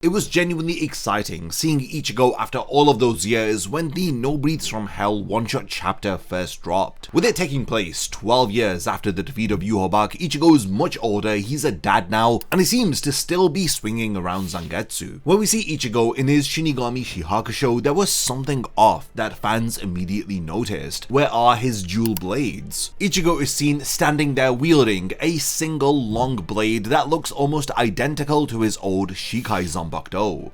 It was genuinely exciting seeing Ichigo after all of those years when the No Breaths from Hell one-shot chapter first dropped. With it taking place 12 years after the defeat of Yhwach, Ichigo is much older, he's a dad now, and he seems to still be swinging around Zangetsu. When we see Ichigo in his Shinigami Shihakusho, there was something off that fans immediately noticed. Where are his dual blades? Ichigo is seen standing there wielding a single long blade that looks almost identical to his old Shikai Zanpakuto.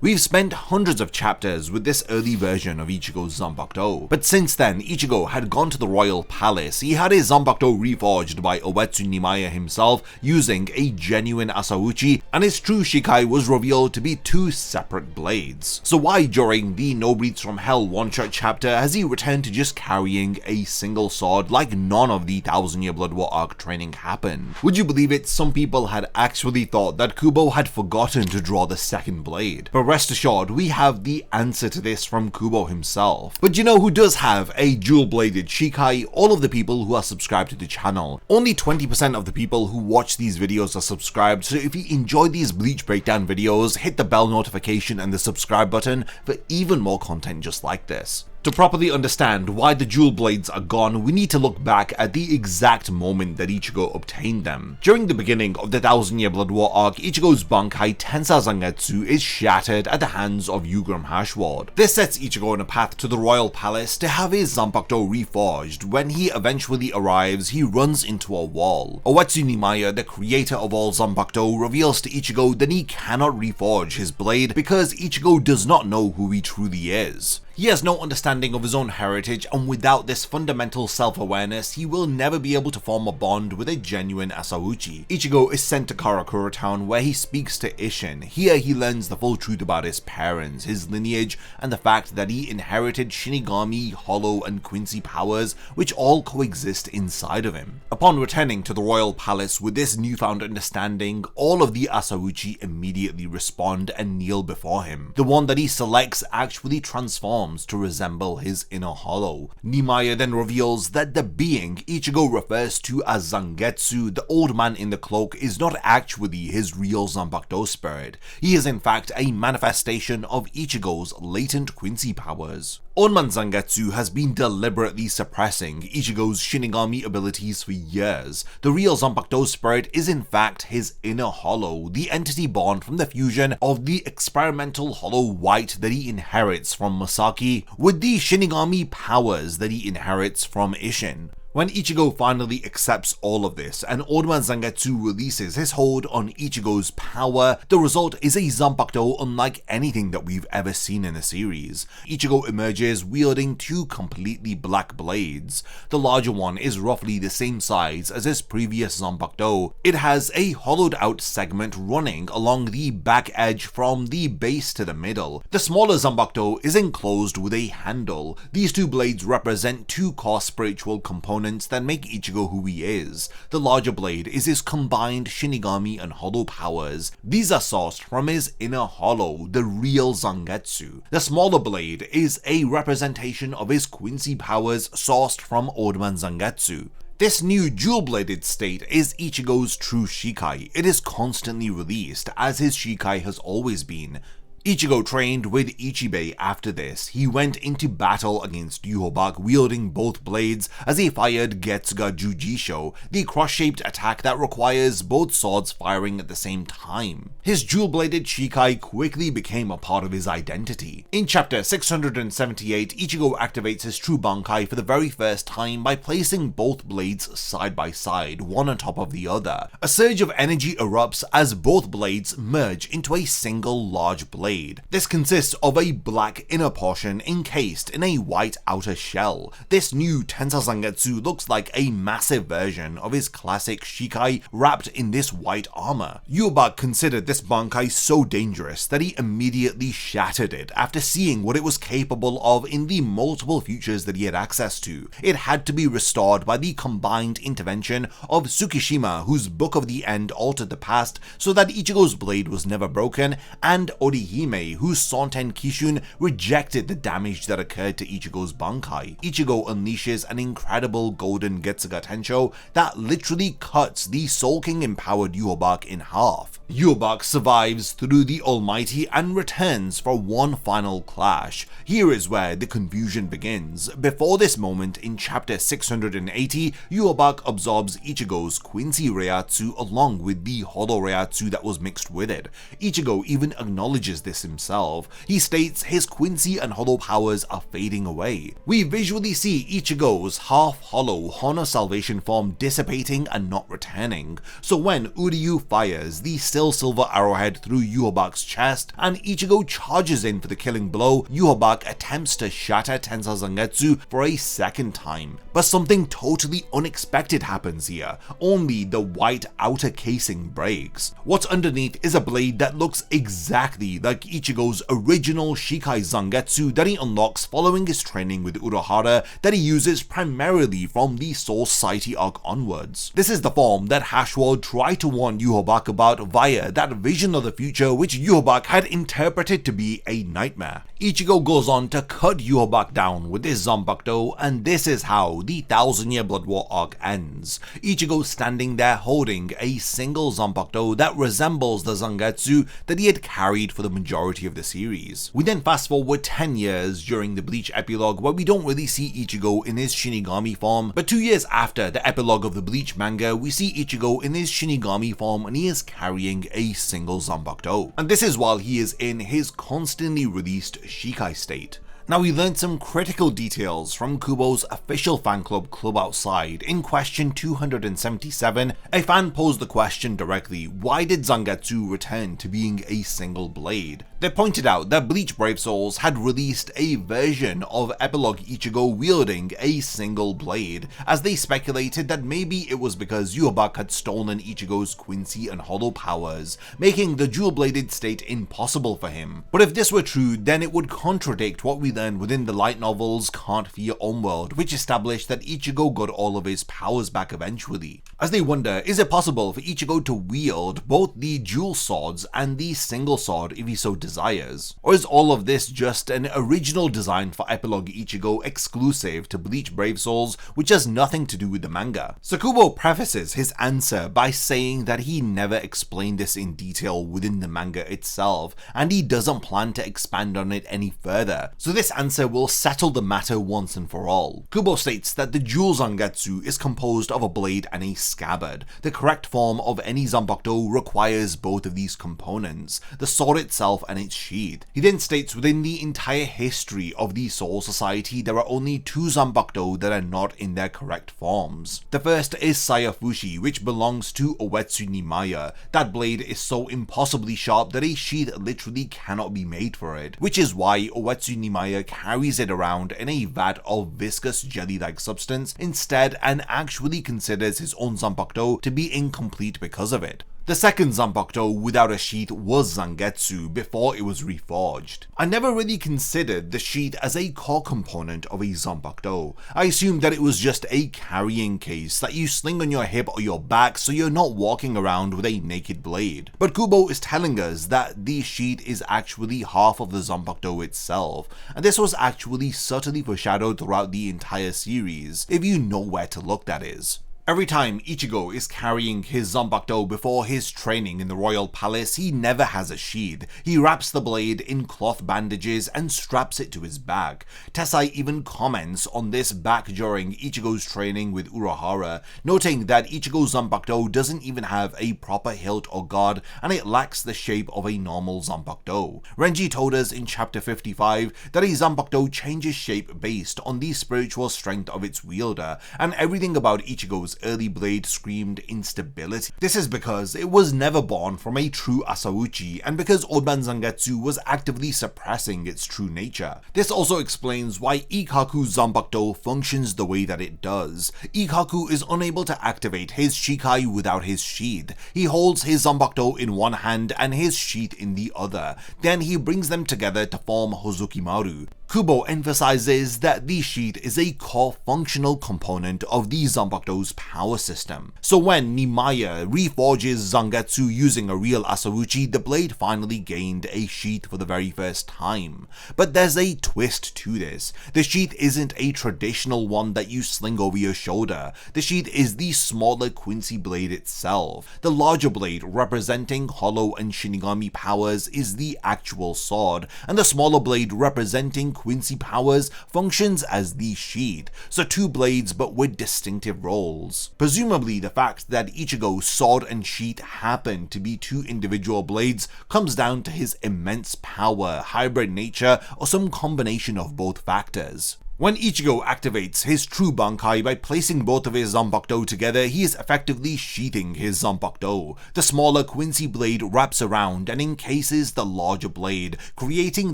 We've spent hundreds of chapters with this early version of Ichigo Zanpakuto, but since then Ichigo had gone to the royal palace. He had his Zanpakuto reforged by Uematsu Nimaiya himself using a genuine Asauchi, and his true Shikai was revealed to be two separate blades. So why during the No Breaths from Hell one-shot chapter has he returned to just carrying a single sword like none of the 1000-year Blood War arc training happened? Would you believe it, some people had actually thought that Kubo had forgotten to draw the second blade. But rest assured, we have the answer to this from Kubo himself. But you know who does have a dual-bladed Shikai? All of the people who are subscribed to the channel. Only 20% of the people who watch these videos are subscribed, so if you enjoy these Bleach breakdown videos, hit the bell notification and the subscribe button for even more content just like this. To properly understand why the dual blades are gone, we need to look back at the exact moment that Ichigo obtained them. During the beginning of the 1000-year Blood War arc, Ichigo's Bankai Tensai Zangetsu is shattered at the hands of Ugram Hashward. This sets Ichigo on a path to the royal palace to have his Zanpakuto reforged. When he eventually arrives, he runs into a wall. Uematsu Nimaiya, the creator of all Zanpakuto, reveals to Ichigo that he cannot reforge his blade because Ichigo does not know who he truly is. He has no understanding of his own heritage, and without this fundamental self-awareness, he will never be able to form a bond with a genuine Asauchi. Ichigo is sent to Karakura Town where he speaks to Isshin. Here he learns the full truth about his parents, his lineage, and the fact that he inherited Shinigami, Hollow, and Quincy powers, which all coexist inside of him. Upon returning to the royal palace with this newfound understanding, all of the Asauchi immediately respond and kneel before him. The one that he selects actually transforms to resemble his inner hollow. Nimaiya then reveals that the being Ichigo refers to as Zangetsu, the old man in the cloak, is not actually his real Zanpakuto spirit. He is in fact a manifestation of Ichigo's latent Quincy powers. Old Man Zangetsu has been deliberately suppressing Ichigo's Shinigami abilities for years. The real Zanpakuto spirit is in fact his inner hollow, the entity born from the fusion of the experimental hollow white that he inherits from Masaki with the Shinigami powers that he inherits from Isshin. When Ichigo finally accepts all of this and Old Man Zangetsu releases his hold on Ichigo's power, the result is a Zanpakuto unlike anything that we've ever seen in the series. Ichigo emerges wielding two completely black blades. The larger one is roughly the same size as his previous Zanpakuto. It has a hollowed out segment running along the back edge from the base to the middle. The smaller Zanpakuto is enclosed with a handle. These two blades represent two core spiritual components that make Ichigo who he is. The larger blade is his combined Shinigami and Hollow powers. These are sourced from his inner hollow, the real Zangetsu. The smaller blade is a representation of his Quincy powers sourced from Old Man Zangetsu. This new dual-bladed state is Ichigo's true Shikai. It is constantly released, as his Shikai has always been. Ichigo trained with Ichibei after this. He went into battle against Yhwach wielding both blades as he fired Getsuga Jujisho, the cross-shaped attack that requires both swords firing at the same time. His dual-bladed Shikai quickly became a part of his identity. In chapter 678, Ichigo activates his true Bankai for the very first time by placing both blades side by side, one on top of the other. A surge of energy erupts as both blades merge into a single large blade. This consists of a black inner portion encased in a white outer shell. This new Tensai Zangetsu looks like a massive version of his classic Shikai wrapped in this white armor. Yhwach considered this Bankai so dangerous that he immediately shattered it after seeing what it was capable of in the multiple futures that he had access to. It had to be restored by the combined intervention of Tsukishima, whose Book of the End altered the past so that Ichigo's blade was never broken, and Orihime, Hime, whose Sonten Kishun rejected the damage that occurred to Ichigo's Bankai. Ichigo unleashes an incredible golden Getsuga Tensho that literally cuts the Soul King empowered Yhwach in half. Yhwach survives through the Almighty and returns for one final clash. Here is where the confusion begins. Before this moment, in chapter 680, Yhwach absorbs Ichigo's Quincy Reiatsu along with the Hollow Reiatsu that was mixed with it. Ichigo even acknowledges this himself. He states his Quincy and Hollow powers are fading away. We visually see Ichigo's half-hollow Honor Salvation form dissipating and not returning. So when Uryu fires the still silver arrowhead through Yhwach's chest and Ichigo charges in for the killing blow, Yhwach attempts to shatter Tensa Zangetsu for a second time. But something totally unexpected happens here. Only the white outer casing breaks. What's underneath is a blade that looks exactly like Ichigo's original Shikai Zangetsu that he unlocks following his training with Urahara that he uses primarily from the Soul Society arc onwards. This is the form that Hashward tried to warn Yhwach about via that vision of the future which Yhwach had interpreted to be a nightmare. Ichigo goes on to cut Yhwach down with his Zanpakuto, and this is how the 1000-year Blood War arc ends. Ichigo standing there holding a single Zanpakuto that resembles the Zangetsu that he had carried for the majority of the series. We then fast forward 10 years during the Bleach epilogue where we don't really see Ichigo in his Shinigami form, but 2 years after the epilogue of the Bleach manga, we see Ichigo in his Shinigami form and he is carrying a single Zanpakuto. And this is while he is in his constantly released Shikai state. Now, we learned some critical details from Kubo's official fan club KlubOutside. In question 277, a fan posed the question directly, why did Zangetsu return to being a single blade? They pointed out that Bleach Brave Souls had released a version of Epilogue Ichigo wielding a single blade, as they speculated that maybe it was because Yhwach had stolen Ichigo's Quincy and Hollow powers, making the dual-bladed state impossible for him. But if this were true, then it would contradict what we learned within the light novels Can't Fear Homeworld, which established that Ichigo got all of his powers back eventually. As they wonder, is it possible for Ichigo to wield both the dual swords and the single sword if he so desires? Or is all of this just an original design for Epilogue Ichigo exclusive to Bleach Brave Souls, which has nothing to do with the manga? So Kubo prefaces his answer by saying that he never explained this in detail within the manga itself, and he doesn't plan to expand on it any further. So this answer will settle the matter once and for all. Kubo states that the dual Zangetsu is composed of a blade and a scabbard. The correct form of any Zanpakuto requires both of these components, the sword itself and its sheath. He then states within the entire history of the Soul Society there are only 2 Zanpakuto that are not in their correct forms. The first is Sayafushi, which belongs to Uetsu Nimaya. That blade is so impossibly sharp that a sheath literally cannot be made for it, which is why Uetsu Nimaya carries it around in a vat of viscous jelly-like substance instead, and actually considers his own Zanpakuto to be incomplete because of it. The second Zanpakuto without a sheath was Zangetsu before it was reforged. I never really considered the sheath as a core component of a Zanpakuto. I assumed that it was just a carrying case that you sling on your hip or your back so you're not walking around with a naked blade. But Kubo is telling us that the sheath is actually half of the Zanpakuto itself, and this was actually subtly foreshadowed throughout the entire series, if you know where to look, that is. Every time Ichigo is carrying his Zanpakuto before his training in the royal palace, he never has a sheath. He wraps the blade in cloth bandages and straps it to his back. Tessai even comments on this back during Ichigo's training with Urahara, noting that Ichigo's Zanpakuto doesn't even have a proper hilt or guard, and it lacks the shape of a normal Zanpakuto. Renji told us in chapter 55 that a Zanpakuto changes shape based on the spiritual strength of its wielder, and everything about Ichigo's early blade screamed instability. This is because it was never born from a true Asauchi, and because Oban Zangetsu was actively suppressing its true nature. This also explains why Ikkaku's Zanpakuto functions the way that it does. Ikkaku is unable to activate his Shikai without his sheath. He holds his Zanpakuto in one hand and his sheath in the other. Then he brings them together to form Hozukimaru. Kubo emphasizes that the sheath is a core functional component of the Zanpakuto's power system. So when Nimaya reforges Zangetsu using a real Asaruchi, the blade finally gained a sheath for the very first time. But there's a twist to this. The sheath isn't a traditional one that you sling over your shoulder. The sheath is the smaller Quincy blade itself. The larger blade, representing Hollow and Shinigami powers, is the actual sword, and the smaller blade representing Quincy powers functions as the sheath. So two blades but with distinctive roles. Presumably the fact that Ichigo's sword and sheath happen to be two individual blades comes down to his immense power, hybrid nature, or some combination of both factors. When Ichigo activates his true Bankai by placing both of his Zanpakuto together, he is effectively sheathing his Zanpakuto. The smaller Quincy blade wraps around and encases the larger blade, creating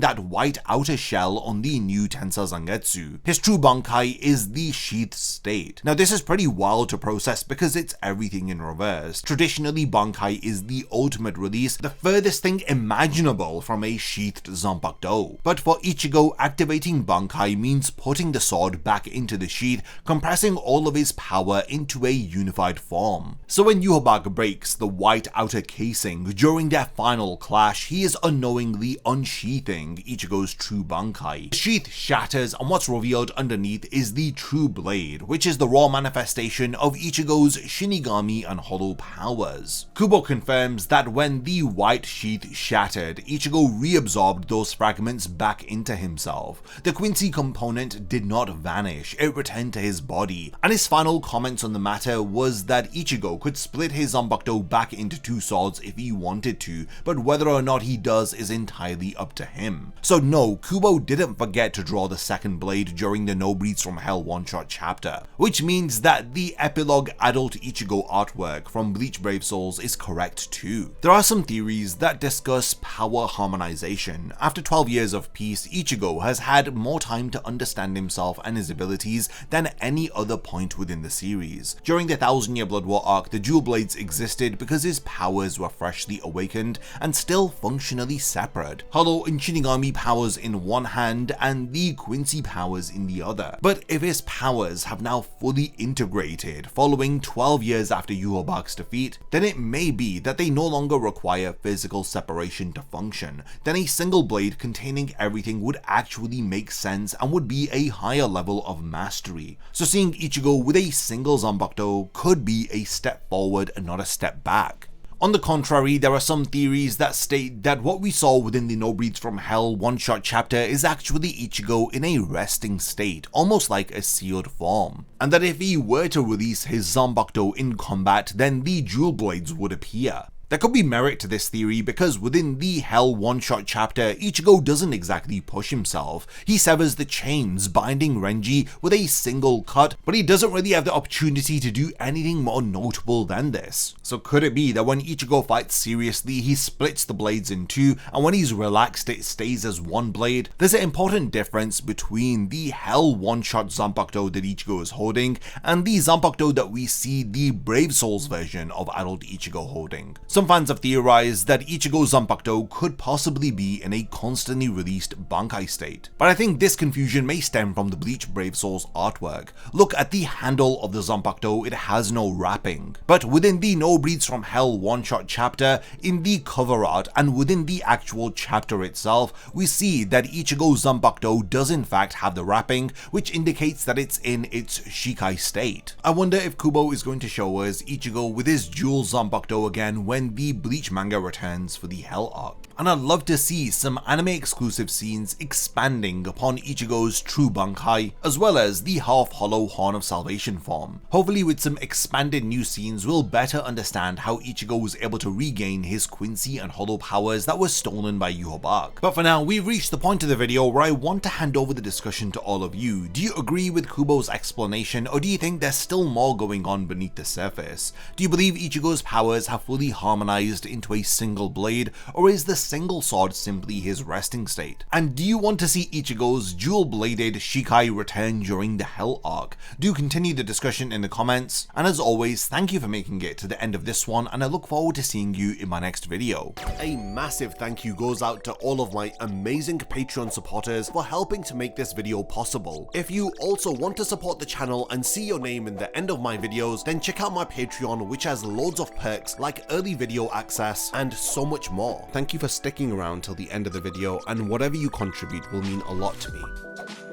that white outer shell on the new Tensa Zangetsu. His true Bankai is the sheathed state. Now this is pretty wild to process because it's everything in reverse. Traditionally, Bankai is the ultimate release, the furthest thing imaginable from a sheathed Zanpakuto. But for Ichigo, activating Bankai means putting the sword back into the sheath, compressing all of his power into a unified form. So when Yhwach breaks the white outer casing during their final clash, he is unknowingly unsheathing Ichigo's true Bankai. The sheath shatters and what's revealed underneath is the true blade, which is the raw manifestation of Ichigo's Shinigami and Hollow powers. Kubo confirms that when the white sheath shattered, Ichigo reabsorbed those fragments back into himself. The Quincy component did not vanish, it returned to his body, and his final comments on the matter was that Ichigo could split his Zanpakuto back into two swords if he wanted to, but whether or not he does is entirely up to him. So no, Kubo didn't forget to draw the second blade during the No Breeds from Hell one-shot chapter, which means that the epilogue adult Ichigo artwork from Bleach Brave Souls is correct too. There are some theories that discuss power harmonization. After 12 years of peace, Ichigo has had more time to understand himself and his abilities than any other point within the series. During the 1000-year Blood War arc, the dual blades existed because his powers were freshly awakened and still functionally separate. Hollow and Shinigami powers in one hand and the Quincy powers in the other. But if his powers have now fully integrated following 12 years after Yhwach's defeat, then it may be that they no longer require physical separation to function. Then a single blade containing everything would actually make sense and would be a higher level of mastery. So seeing Ichigo with a single Zanpakuto could be a step forward and not a step back. On the contrary, there are some theories that state that what we saw within the No Breeds from Hell one-shot chapter is actually Ichigo in a resting state, almost like a sealed form, and that if he were to release his Zanpakuto in combat, then the dual blades would appear. There could be merit to this theory because within the Hell one-shot chapter, Ichigo doesn't exactly push himself. He severs the chains binding Renji with a single cut, but he doesn't really have the opportunity to do anything more notable than this. So could it be that when Ichigo fights seriously, he splits the blades in two, and when he's relaxed it stays as one blade? There's an important difference between the Hell one-shot Zanpakuto that Ichigo is holding and the Zanpakuto that we see the Brave Souls version of adult Ichigo holding. Some fans have theorized that Ichigo Zanpakuto could possibly be in a constantly released Bankai state, but I think this confusion may stem from the Bleach Brave Souls artwork. Look at the handle of the Zanpakuto, it has no wrapping. But within the No Breeds from Hell one-shot chapter, in the cover art and within the actual chapter itself, we see that Ichigo Zanpakuto does in fact have the wrapping, which indicates that it's in its Shikai state. I wonder if Kubo is going to show us Ichigo with his dual Zanpakuto again when the Bleach manga returns for the Hell arc. And I'd love to see some anime exclusive scenes expanding upon Ichigo's true Bankai, as well as the half-hollow Horn of Salvation form. Hopefully with some expanded new scenes we'll better understand how Ichigo was able to regain his Quincy and Hollow powers that were stolen by Yhwach. But for now, we've reached the point of the video where I want to hand over the discussion to all of you. Do you agree with Kubo's explanation, or do you think there's still more going on beneath the surface? Do you believe Ichigo's powers have fully harmonized harmonized into a single blade, or is the single sword simply his resting state? And do you want to see Ichigo's dual-bladed Shikai return during the Hell arc? Do continue the discussion in the comments, and as always, thank you for making it to the end of this one, and I look forward to seeing you in my next video. A massive thank you goes out to all of my amazing Patreon supporters for helping to make this video possible. If you also want to support the channel and see your name in the end of my videos, then check out my Patreon, which has loads of perks like early video access and so much more. Thank you for sticking around till the end of the video, and whatever you contribute will mean a lot to me.